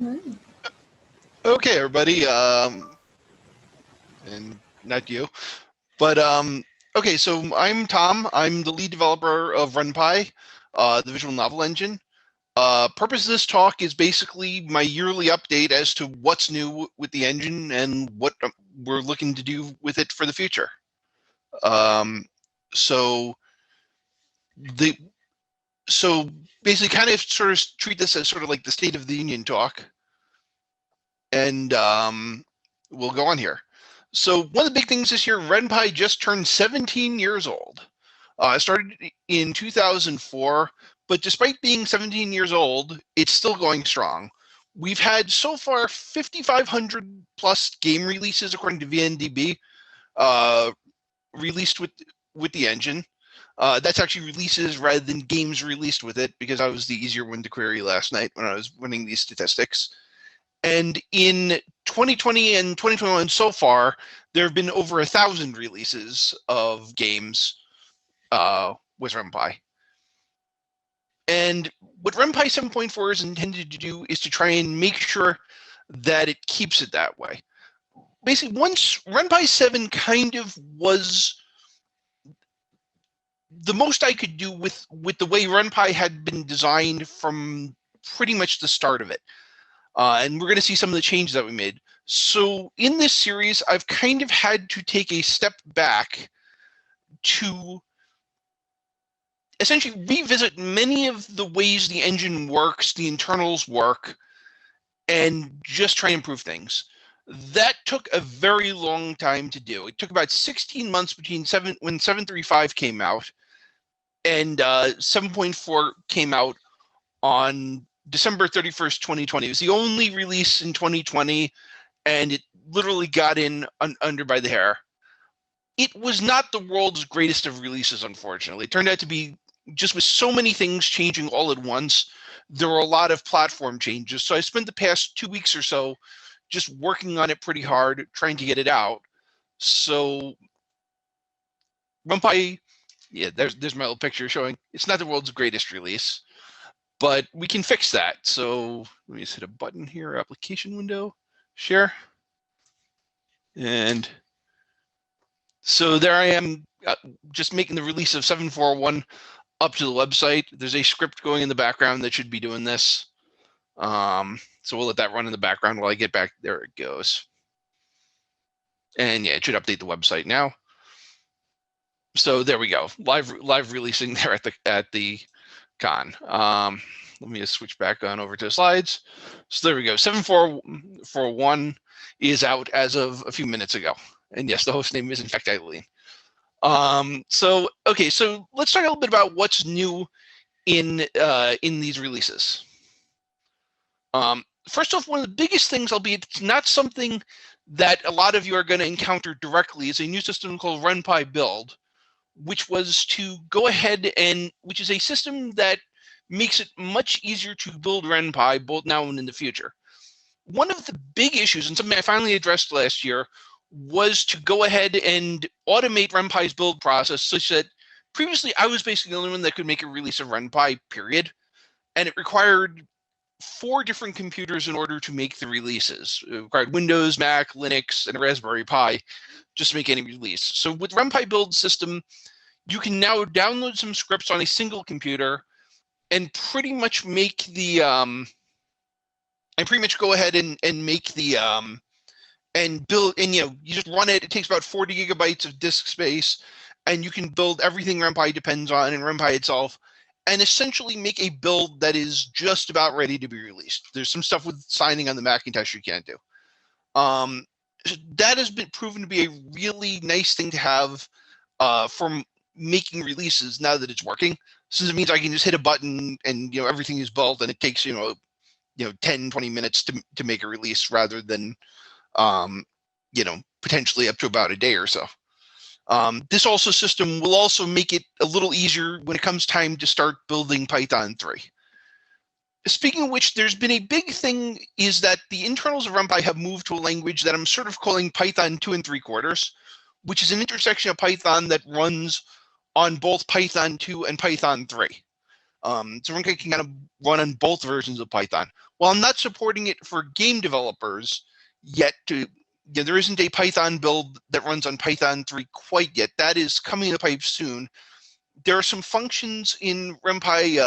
Mm. Okay, everybody, and not you, but okay. So I'm Tom. I'm the lead developer of RenPy, the visual novel engine. Purpose of this talk is basically my yearly update as to what's new with the engine and what we're looking to do with it for the future. Um, so the so basically, kind of sort of treat this as sort of like the State of the Union talk, and we'll go on here. So one of the big things this year, RenPy just turned 17 years old. It started in 2004, but despite being 17 years old, it's still going strong. We've had so far 5,500 plus game releases according to VNDB, uh, released with the engine. That's actually releases rather than games released with it, because I was the easier one to query last night when I was running these statistics. And in 2020 and 2021 so far, there have been over 1,000 releases of games with RenPy. And what RenPy 7.4 is intended to do is to try and make sure that it keeps it that way. Basically, once RenPy 7 kind of was the most I could do with the way RenPy had been designed from pretty much the start of it. And we're going to see some of the changes that we made. So in this series, I've kind of had to take a step back to essentially revisit many of the ways the engine works, the internals work, and just try and improve things. That took a very long time to do. It took about 16 months between when 7.3.5 came out and 7.4 came out on December 31st, 2020. It was the only release in 2020, and it literally got in under by the hair. It was not the world's greatest of releases, unfortunately. It turned out to be, just with so many things changing all at once, there were a lot of platform changes. So I spent the past 2 weeks or so just working on it pretty hard, trying to get it out. So RunPy, yeah, there's my little picture showing it's not the world's greatest release, but we can fix that. So let me just hit a button here, application window, share. And so there I am, just making the release of 7.4.1 up to the website. There's a script going in the background that should be doing this. So we'll let that run in the background while I get back. There it goes. And yeah, it should update the website now. So there we go, live releasing there at the con. Let me just switch back on over to the slides. So there we go. 7.4.1 is out as of a few minutes ago. And yes, the host name is in fact Eileen. So okay, so let's talk a little bit about what's new in these releases. First off, one of the biggest things, albeit it's not something that a lot of you are going to encounter directly, is a new system called RunPiBuild, which was to go ahead and, which is a system that makes it much easier to build RenPy both now and in the future. One of the big issues, and something I finally addressed last year, was to go ahead and automate RenPy's build process, such that previously I was basically the only one that could make a release of RenPy, period. And it required 4 different computers in order to make the releases. It required Windows, Mac, Linux, and a Raspberry Pi just to make any release. So with RenPiBuild system, you can now download some scripts on a single computer and pretty much make the go ahead and make the and build, and you just run it. It takes about 40 gigabytes of disk space, and you can build everything RenPy depends on and RenPy itself, and essentially make a build that is just about ready to be released. There's some stuff with signing on the Macintosh you can't do. That has been proven to be a really nice thing to have for making releases now that it's working. So it means I can just hit a button and everything is built, and it takes 10, 20 minutes to make a release, rather than potentially up to about a day or so. This system will also make it a little easier when it comes time to start building Python 3. Speaking of which, there's been a big thing, is that the internals of RenPy have moved to a language that I'm sort of calling Python 2 3/4, which is an intersection of Python that runs on both Python 2 and Python 3. So RenPy can kind of run on both versions of Python. While I'm not supporting it for game developers yet, there isn't a Python build that runs on Python 3 quite yet. That is coming in the pipe soon. There are some functions in RenPy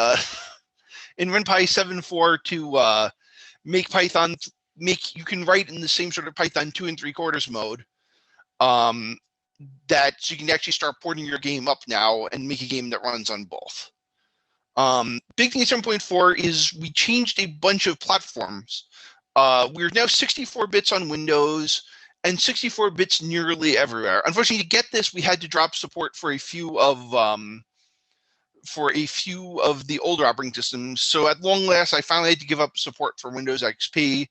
in RenPy 7.4 to make Python you can write in the same sort of Python 2 3/4 mode. That so you can actually start porting your game up now and make a game that runs on both. Big thing in 7.4 is we changed a bunch of platforms. We're now 64 bits on Windows and 64 bits nearly everywhere. Unfortunately, to get this, we had to drop support for a few of the older operating systems. So at long last, I finally had to give up support for Windows XP,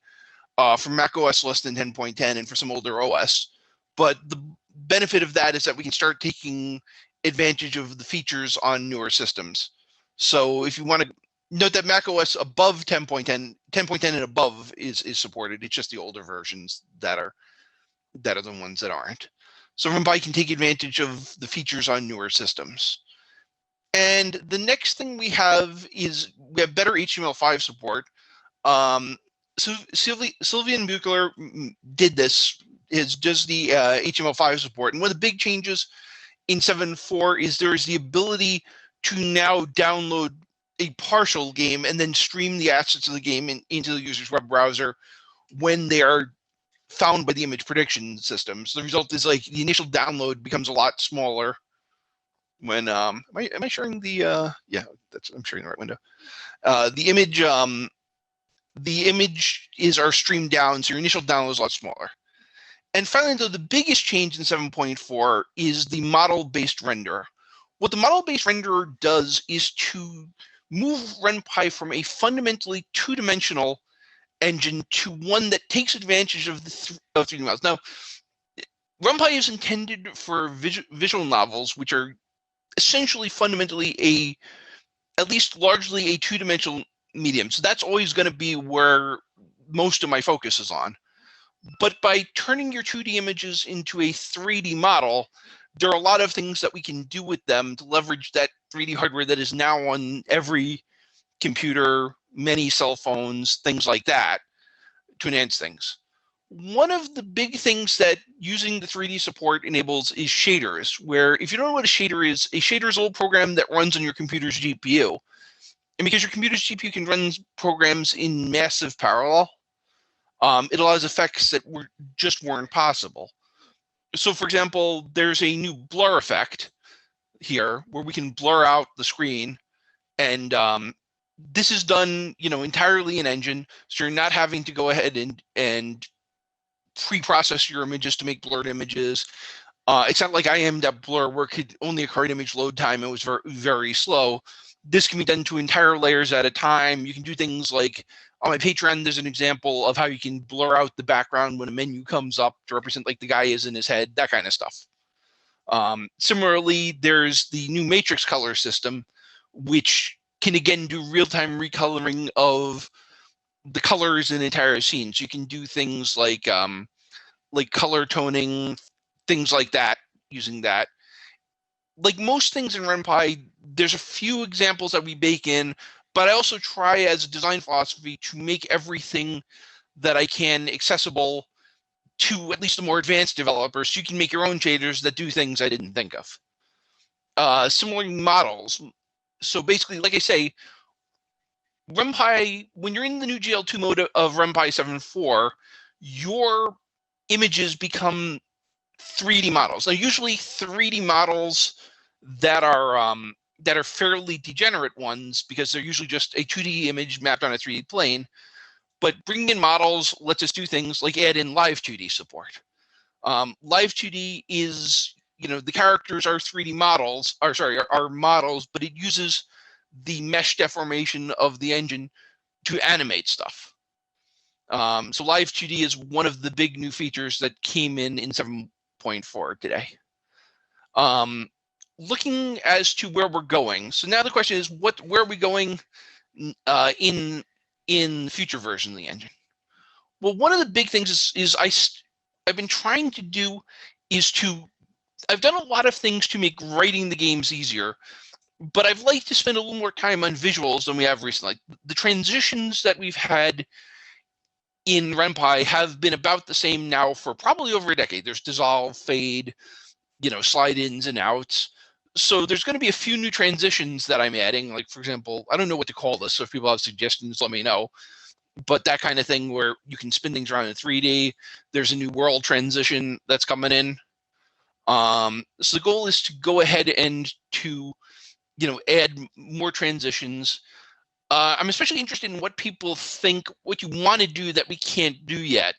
for Mac OS less than 10.10, and for some older OS. But the benefit of that is that we can start taking advantage of the features on newer systems. So if you want to note that Mac OS above 10.10, 10.10 and above is supported. It's just the older versions that are the ones that aren't. So RenPy can take advantage of the features on newer systems. And the next thing we have is we have better HTML5 support. So Sylvian Buchler did this. Does the HTML5 support, and one of the big changes in 7.4 is there is the ability to now download a partial game and then stream the assets of the game into the user's web browser when they are found by the image prediction system. So the result is like the initial download becomes a lot smaller. When am I sharing the yeah, I'm sharing the right window. The image are streamed down, so your initial download is a lot smaller. And finally, though, the biggest change in 7.4 is the model-based renderer. What the model-based renderer does is to move RenPy from a fundamentally two-dimensional engine to one that takes advantage of the 3D models. Now, RenPy is intended for visual novels, which are essentially fundamentally at least largely a two-dimensional medium. So that's always going to be where most of my focus is on. But by turning your 2D images into a 3D model, there are a lot of things that we can do with them to leverage that 3D hardware that is now on every computer, many cell phones, things like that, to enhance things. One of the big things that using the 3D support enables is shaders, where if you don't know what a shader is a little program that runs on your computer's GPU. And because your computer's GPU can run programs in massive parallel, it allows effects that weren't possible. So for example, there's a new blur effect here where we can blur out the screen, and this is done, entirely in Engine, so you're not having to go ahead and pre-process your images to make blurred images. It's not like I am that blur where it could only occur at image load time. It was very, very slow. This can be done to entire layers at a time. You can do things like on my Patreon, there's an example of how you can blur out the background when a menu comes up to represent like the guy is in his head, that kind of stuff. Similarly, there's the new matrix color system, which can again do real-time recoloring of the colors in entire scenes. You can do things like color toning, things like that using that. Like most things in RenPy, there's a few examples that we bake in, but I also try as a design philosophy to make everything that I can accessible to at least the more advanced developers, so you can make your own shaders that do things I didn't think of. Similarly, models. So basically, like I say, RenPy, when you're in the new GL2 mode of RenPy 7.4, your images become 3D models. Now, usually 3D models that are fairly degenerate ones, because they're usually just a 2D image mapped on a 3D plane. But bringing in models lets us do things like add in live 2D support. Live 2D is, the characters are 3D models, are models, but it uses the mesh deformation of the engine to animate stuff. So live 2D is one of the big new features that came in 7.4 today. Looking as to where we're going. So now the question is, where are we going in future version of the engine? Well, one of the big things is I've been trying to do is I've done a lot of things to make writing the games easier. but I've liked to spend a little more time on visuals than we have recently. Like, the transitions that we've had in RenPy have been about the same now for probably over a decade. There's dissolve, fade, slide ins and outs. So there's going to be a few new transitions that I'm adding. Like, for example, I don't know what to call this, so if people have suggestions, let me know. But that kind of thing where you can spin things around in 3D. There's a new world transition that's coming in. So the goal is to go ahead and to, add more transitions. I'm especially interested in what people think, what you want to do that we can't do yet.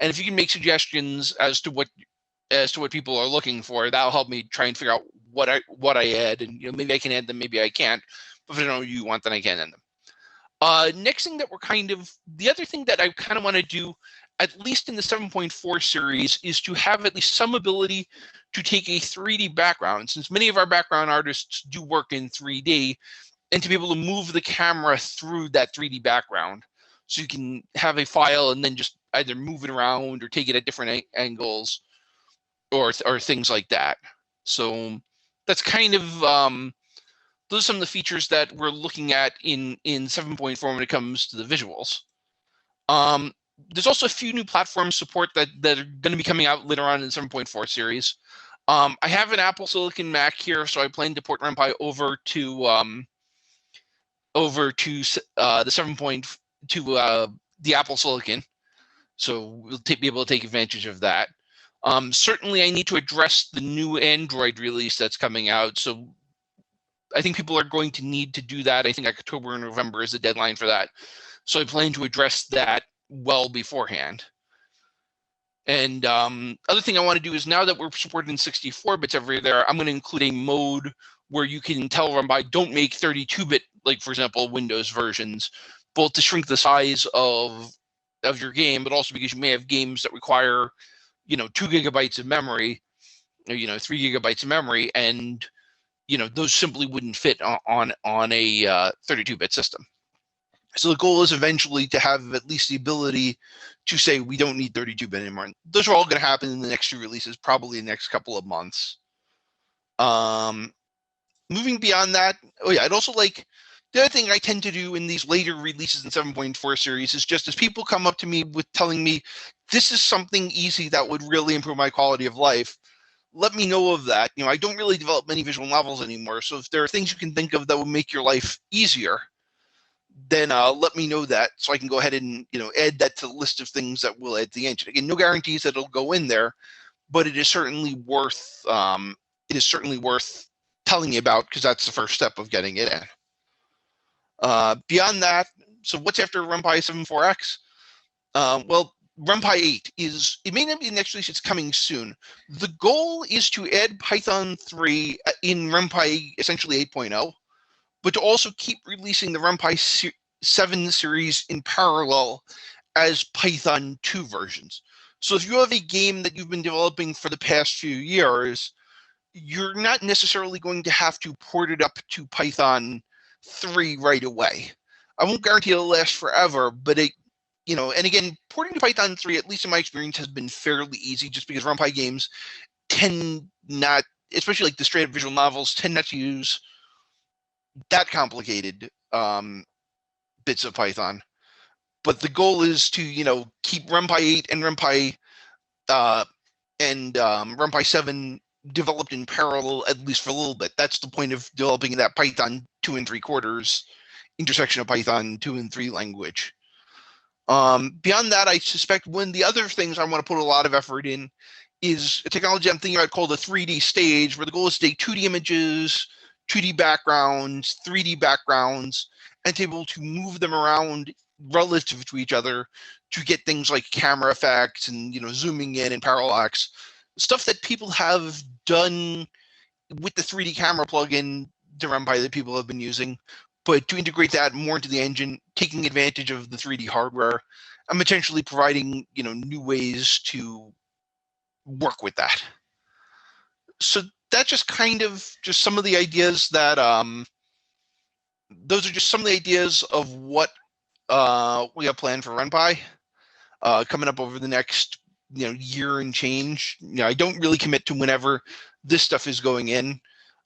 And if you can make suggestions as to what people are looking for, that'll help me try and figure out what I add. And maybe I can add them, maybe I can't. But if I don't know what you want, then I can add them. Next thing that the other thing that I kind of want to do, at least in the 7.4 series, is to have at least some ability to take a 3D background, since many of our background artists do work in 3D, and to be able to move the camera through that 3D background. So you can have a file and then just either move it around or take it at different angles or things like that. So that's kind of, those are some of the features that we're looking at in 7.4 when it comes to the visuals. There's also a few new platform support that are going to be coming out later on in the 7.4 series. I have an Apple Silicon Mac here, so I plan to port RenPy over to the 7. To the Apple Silicon, so we'll be able to take advantage of that. Certainly, I need to address the new Android release that's coming out. So I think people are going to need to do that. I think October and November is the deadline for that. So I plan to address that well beforehand. And other thing I want to do is, now that we're supporting 64 bits everywhere, I'm going to include a mode where you can tell RenPy, don't make 32-bit, like, for example, Windows versions, both to shrink the size of your game, but also because you may have games that require, 2 gigabytes of memory, or, 3 gigabytes of memory, and, those simply wouldn't fit on a 32-bit system. So the goal is eventually to have at least the ability to say we don't need 32-bit anymore. Those are all going to happen in the next few releases, probably the next couple of months. Moving beyond that, I'd also like, the other thing I tend to do in these later releases in 7.4 series is, just as people come up to me with telling me, this is something easy that would really improve my quality of life, let me know of that. I don't really develop many visual novels anymore, so if there are things you can think of that will make your life easier, then let me know that, so I can go ahead and add that to the list of things that we'll add to the engine. Again, no guarantees that it'll go in there, but it is certainly worth telling you about, because that's the first step of getting it in. Beyond that, so what's after RenPy 7.4x? Well, RenPy 8 it may not be the next release, it's coming soon. The goal is to add Python 3 in RenPy essentially 8.0, but to also keep releasing the RenPy 7 series in parallel as Python 2 versions. So if you have a game that you've been developing for the past few years, you're not necessarily going to have to port it up to Python 3 right away. I won't guarantee it'll last forever, but and again, porting to Python 3, at least in my experience, has been fairly easy, just because RunPy games tend not, especially like the straight up visual novels, tend not to use that complicated bits of Python. But the goal is to, keep RenPy 8 and RenPy 7 developed in parallel, at least for a little bit. That's the point of developing that Python 2 3/4 intersection of Python 2 and 3 language. Beyond that, I suspect one of the other things I want to put a lot of effort in is a technology I'm thinking about called the 3D stage, where the goal is to take 2D images, 2D backgrounds, 3D backgrounds, and to be able to move them around relative to each other to get things like camera effects and zooming in and parallax, stuff that people have done with the 3D camera plugin to RenPy that people have been using, but to integrate that more into the engine, taking advantage of the 3D hardware, and potentially providing new ways to work with that. So that's just kind of just some of the ideas that those are just some of the ideas of what we have planned for RenPy coming up over the next year and change. I don't really commit to whenever this stuff is going in.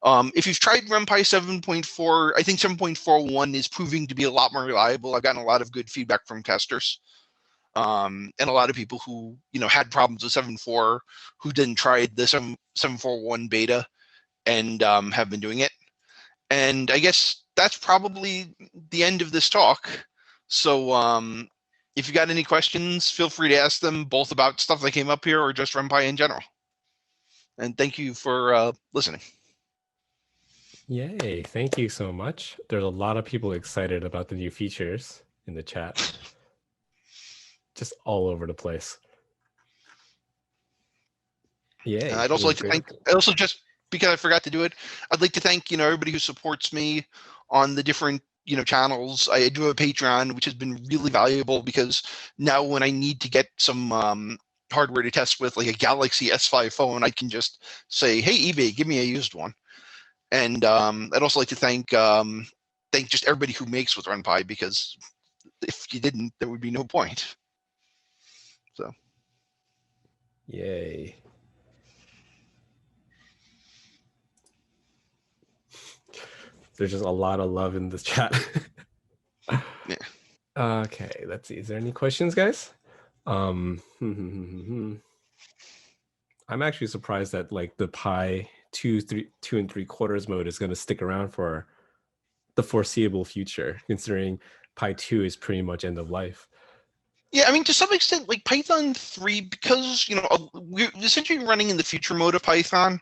If you've tried RenPy 7.4, I think 7.41 is proving to be a lot more reliable. I've gotten a lot of good feedback from testers, and a lot of people who had problems with 7.4 who then tried the 7.41 beta and have been doing it. And I guess that's probably the end of this talk. So if you got any questions, feel free to ask them, both about stuff that came up here or just RenPy in general. And thank you for listening. Yay, thank you so much. There's a lot of people excited about the new features in the chat. Just all over the place. Yay. I'd also like to thank, just because I forgot to do it, I'd like to thank, everybody who supports me on the different, channels. I do a Patreon, which has been really valuable, because now when I need to get some hardware to test with, like a Galaxy S5 phone, I can just say, hey, eBay, give me a used one. And I'd also like to thank just everybody who makes with RenPy, because if you didn't, there would be no point. So. Yay. There's just a lot of love in this chat. Yeah. Okay, let's see. Is there any questions, guys? I'm actually surprised that like the Pi 2 3/4 mode is going to stick around for the foreseeable future, considering Pi 2 is pretty much end of life. Yeah, I mean, to some extent, like Python 3, because we're essentially running in the future mode of Python,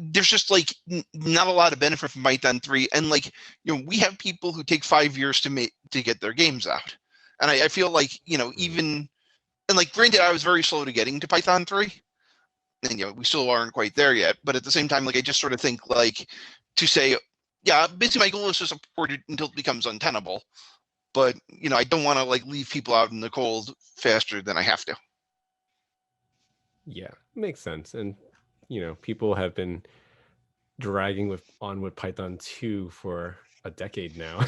there's just like not a lot of benefit from Python 3, and like we have people who take 5 years to get their games out, and I feel like even, and like granted, I was very slow to getting to Python 3, and we still aren't quite there yet, but at the same time, like I just sort of think like to say, yeah, basically my goal is to support it until it becomes untenable, but I don't want to like leave people out in the cold faster than I have to. Yeah, makes sense. And people have been dragging on with Python 2 for a decade now.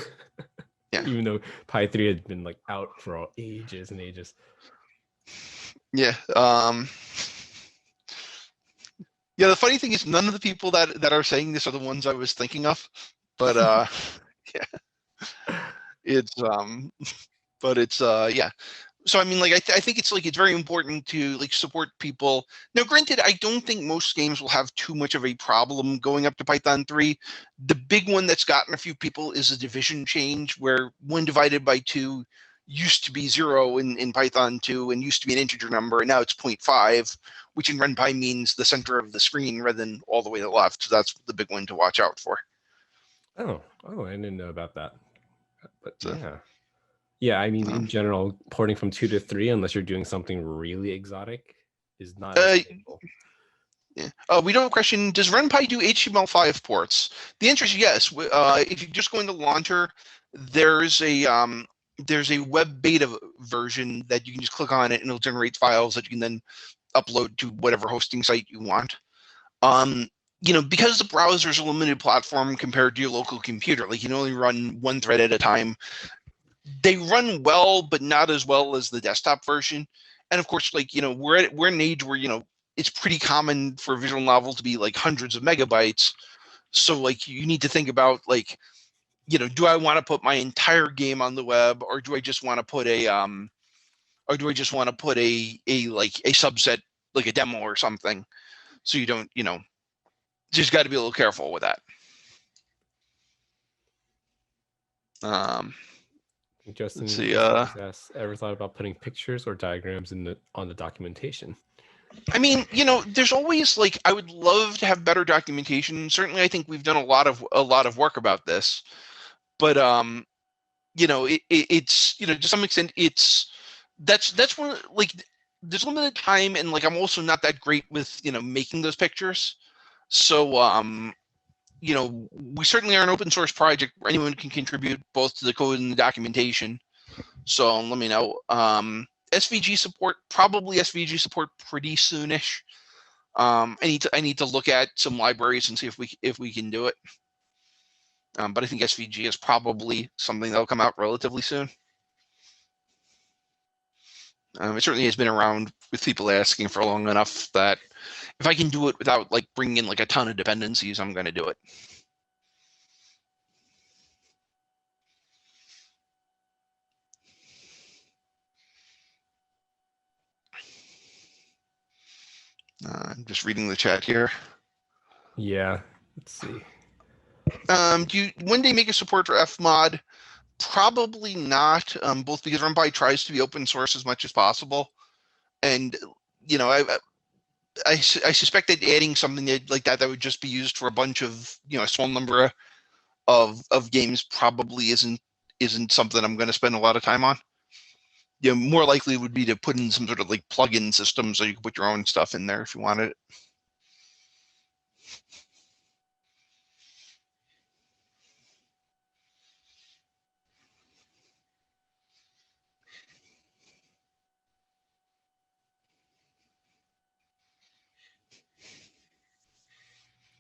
Yeah. Even though Pi 3 had been like out for ages and ages. Yeah. Yeah, the funny thing is none of the people that are saying this are the ones I was thinking of. But yeah. It's yeah. So I mean, like I think it's very important to like support people. Now, granted, I don't think most games will have too much of a problem going up to Python 3. The big one that's gotten a few people is a division change, where 1 divided by 2 used to be 0 in Python 2 and used to be an integer number, and now it's 0.5, which in RenPy means the center of the screen rather than all the way to the left. So that's the big one to watch out for. Oh, I didn't know about that. But yeah. Yeah, I mean, in general, porting from 2 to 3, unless you're doing something really exotic, is not as painful. Yeah. We do have a question. Does RenPy do HTML5 ports? The answer is yes. If you just go into Launcher, there's a web beta version that you can just click on it and it'll generate files that you can then upload to whatever hosting site you want. Because the browser is a limited platform compared to your local computer, like you can only run 1 thread at a time. They run well, but not as well as the desktop version. And of course, like we're in an age where it's pretty common for a visual novel to be like hundreds of megabytes. So like you need to think about like, do I want to put my entire game on the web, or do I just want to put a subset, like a demo or something? So you don't, just got to be a little careful with that. Justin asks, ever thought about putting pictures or diagrams on the documentation? I mean, there's always like, I would love to have better documentation. Certainly, I think we've done a lot of work about this, but it's to some extent that's one, like there's limited time, and like I'm also not that great with making those pictures. So we certainly are an open source project where anyone can contribute both to the code and the documentation. So let me know. SVG support, probably SVG support pretty soonish. I need to look at some libraries and see if we can do it. But I think SVG is probably something that'll come out relatively soon. It certainly has been around with people asking for long enough that if I can do it without like bringing in like a ton of dependencies, I'm going to do it. I'm just reading the chat here. Yeah, let's see. When they make a support for Fmod? Probably not, both because RenPy tries to be open source as much as possible. And, you know, I suspect that adding something like that would just be used for a bunch of, you know, a small number of games probably isn't something I'm going to spend a lot of time on. You know, more likely would be to put in some sort of like plug-in system so you can put your own stuff in there if you wanted it.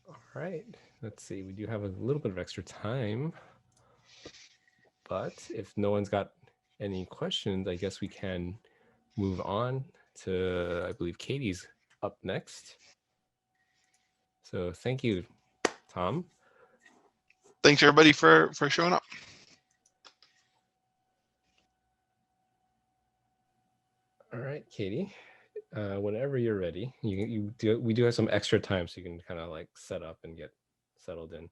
All right, let's see. We do have a little bit of extra time, but if no one's got any questions, I guess we can move on to, I believe Katie's up next. So thank you, Tom. Thanks everybody for showing up. All right, Katie, whenever you're ready, we do have some extra time, so you can kind of like set up and get settled in.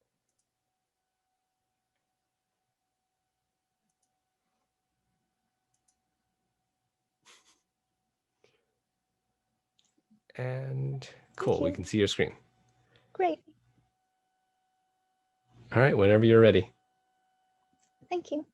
And cool, we can see your screen. Great. All right, whenever you're ready. Thank you.